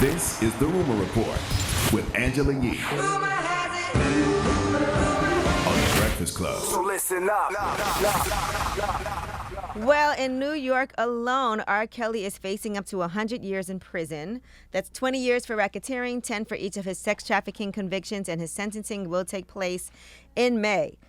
This is The Rumor Report with Angela Yee on The Breakfast Club. So listen up. Well, in New York alone, R. Kelly is facing up to 100 years in prison. That's 20 years for racketeering, 10 for each of his sex trafficking convictions, and his sentencing will take place in May.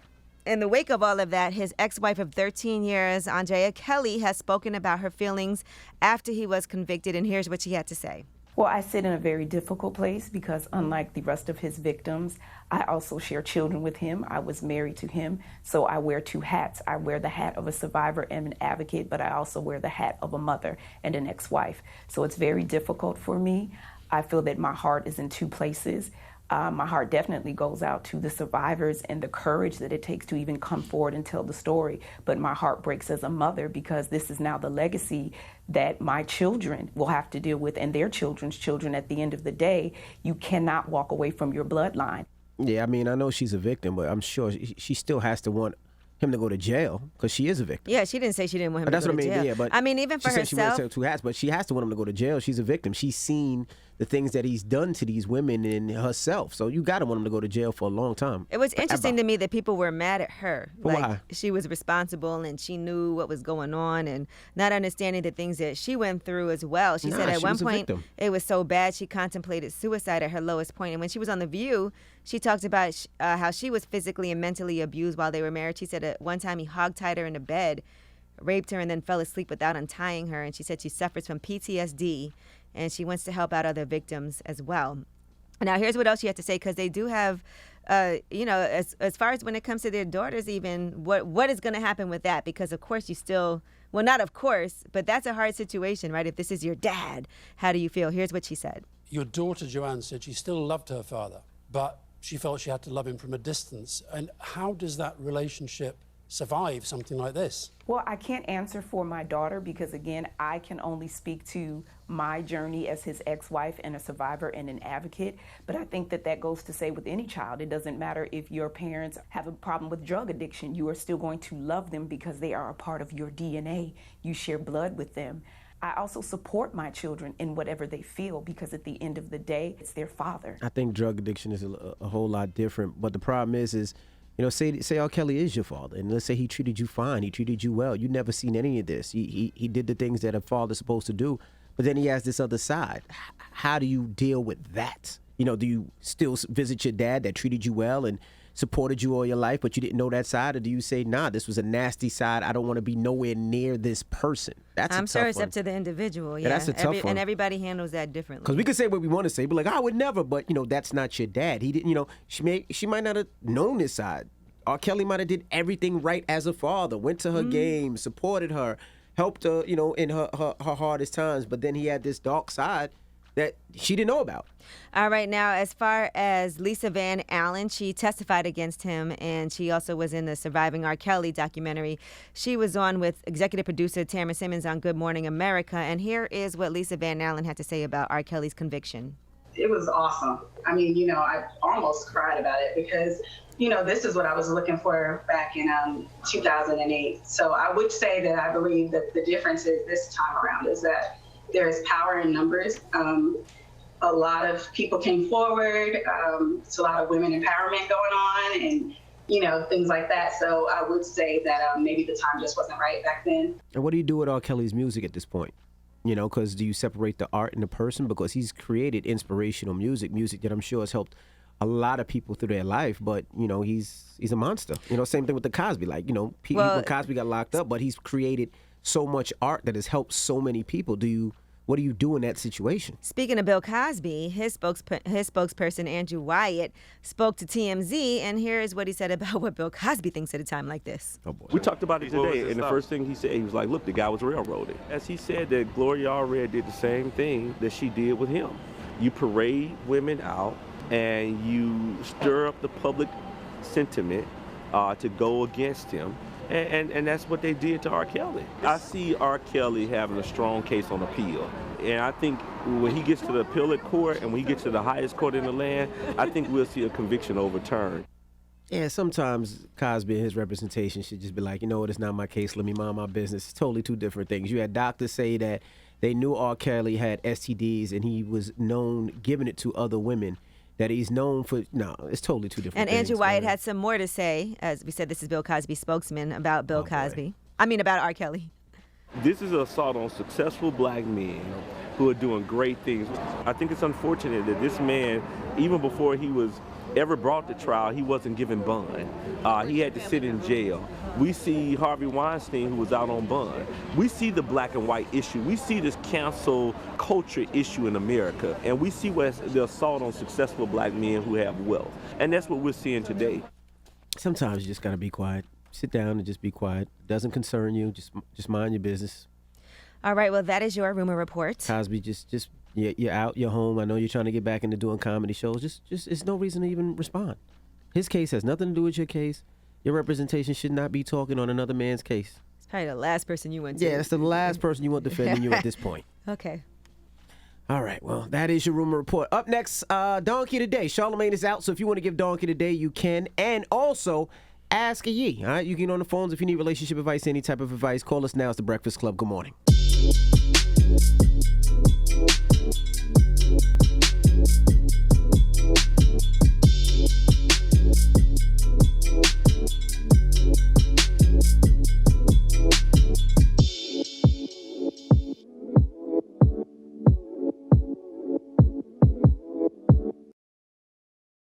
In the wake of all of that, his ex-wife of 13 years, Andrea Kelly, has spoken about her feelings after he was convicted, and here's what she had to say. Well, I sit in a very difficult place because unlike the rest of his victims, I also share children with him. I was married to him, so I wear two hats. I wear the hat of a survivor and an advocate, but I also wear the hat of a mother and an ex-wife. So it's very difficult for me. I feel that my heart is in two places. My heart definitely goes out to the survivors and the courage that it takes to even come forward and tell the story. But my heart breaks as a mother because this is now the legacy that my children will have to deal with and their children's children. At the end of the day, you cannot walk away from your bloodline. Yeah, I mean, I know she's a victim, but I'm sure she still has to want him to go to jail because she is a victim. Yeah, she didn't say she didn't want him to go to jail. That's what I mean, yeah. But I mean, even for herself. She said she wears two hats, but she has to want him to go to jail. She's a victim. She's seen the things that he's done to these women and herself. So you got to want him to go to jail for a long time. It was interesting to me that people were mad at her. Why? She was responsible and she knew what was going on and not understanding the things that she went through as well. She said at one point it was so bad she contemplated suicide at her lowest point. And when she was on The View, she talked about how she was physically and mentally abused while they were married. She said at one time he hogtied her in the bed, raped her, and then fell asleep without untying her. And she said she suffers from PTSD. And she wants to help out other victims as well. Now, here's what else she had to say, because they do have, as far as when it comes to their daughters even, what is going to happen with that? Because, of course, not of course, but that's a hard situation, right? If this is your dad, how do you feel? Here's what she said. Your daughter, Joanne, said she still loved her father, but she felt she had to love him from a distance. And how does that relationship survive something like this? Well, I can't answer for my daughter because, again, I can only speak to my journey as his ex-wife and a survivor and an advocate. But I think that goes to say with any child, it doesn't matter if your parents have a problem with drug addiction, you are still going to love them because they are a part of your DNA. You share blood with them. I also support my children in whatever they feel because at the end of the day, it's their father. I think drug addiction is a whole lot different. But the problem is say R. Kelly is your father, and let's say he treated you fine, he treated you well. You never seen any of this. He did the things that a father's supposed to do, but then he has this other side. How do you deal with that? Do you still visit your dad that treated you well and supported you all your life, but you didn't know that side? Or do you say, nah, this was a nasty side, I don't want to be nowhere near this person? I'm sure it's up to the individual. Yeah, that's a tough one. And everybody handles that differently. Because we could say what we want to say, but like, I would never, but that's not your dad. He didn't, she might not have known this side. R. Kelly might have did everything right as a father, went to her game, supported her, helped her, in her hardest times, but then he had this dark side that she didn't know about. All right, now, as far as Lisa Van Allen, she testified against him, and she also was in the Surviving R. Kelly documentary. She was on with executive producer Tamara Simmons on Good Morning America, and here is what Lisa Van Allen had to say about R. Kelly's conviction. It was awesome. I mean, I almost cried about it because, this is what I was looking for back in 2008. So I would say that I believe that the difference is this time around is that there is power in numbers. A lot of people came forward. It's a lot of women empowerment going on and, things like that. So I would say that maybe the time just wasn't right back then. And what do you do with R. Kelly's music at this point? Because do you separate the art and the person? Because he's created inspirational music that I'm sure has helped a lot of people through their life, but he's a monster. Same thing with the Cosby. Like, when Cosby got locked up, but he's created so much art that has helped so many people. What do you do in that situation? Speaking of Bill Cosby, his spokesperson, Andrew Wyatt, spoke to TMZ, and here is what he said about what Bill Cosby thinks at a time like this. Oh, boy. We talked about it today, and the first thing he said, he was like, look, the guy was railroaded. As he said that Gloria Allred did the same thing that she did with him. You parade women out, and you stir up the public sentiment to go against him. And that's what they did to R. Kelly. I see R. Kelly having a strong case on appeal. And I think when he gets to the appellate court and when he gets to the highest court in the land, I think we'll see a conviction overturned. Yeah, sometimes Cosby and his representation should just be like, it's not my case, let me mind my business. It's totally two different things. You had doctors say that they knew R. Kelly had STDs and he was known giving it to other women, that he's known for, no, it's totally two different and things. And Andrew Wyatt man. had some more to say. As we said, this is Bill Cosby's spokesman about Bill Cosby. About R. Kelly. This is an assault on successful black men who are doing great things. I think it's unfortunate that this man, even before he was ever brought to trial, he wasn't given bond. He had to sit in jail. We see Harvey Weinstein, who was out on bond. We see the black and white issue. We see this cancel culture issue in America. And we see what's the assault on successful black men who have wealth. And that's what we're seeing today. Sometimes you just got to be quiet. Sit down and just be quiet. Doesn't concern you. Just mind your business. All right. Well, that is your rumor report. Cosby, you're out, you're home. I know you're trying to get back into doing comedy shows. Just it's no reason to even respond. His case has nothing to do with your case. Your representation should not be talking on another man's case. It's probably the last person you want to. Yeah, it's the last person you want defending you at this point. Okay. All right, well, that is your rumor report. Up next, Donkey Today. Charlamagne is out, so if you want to give Donkey Today, you can. And also, Ask a Yee. All right, you can get on the phones if you need relationship advice, any type of advice. Call us now. It's The Breakfast Club. Good morning.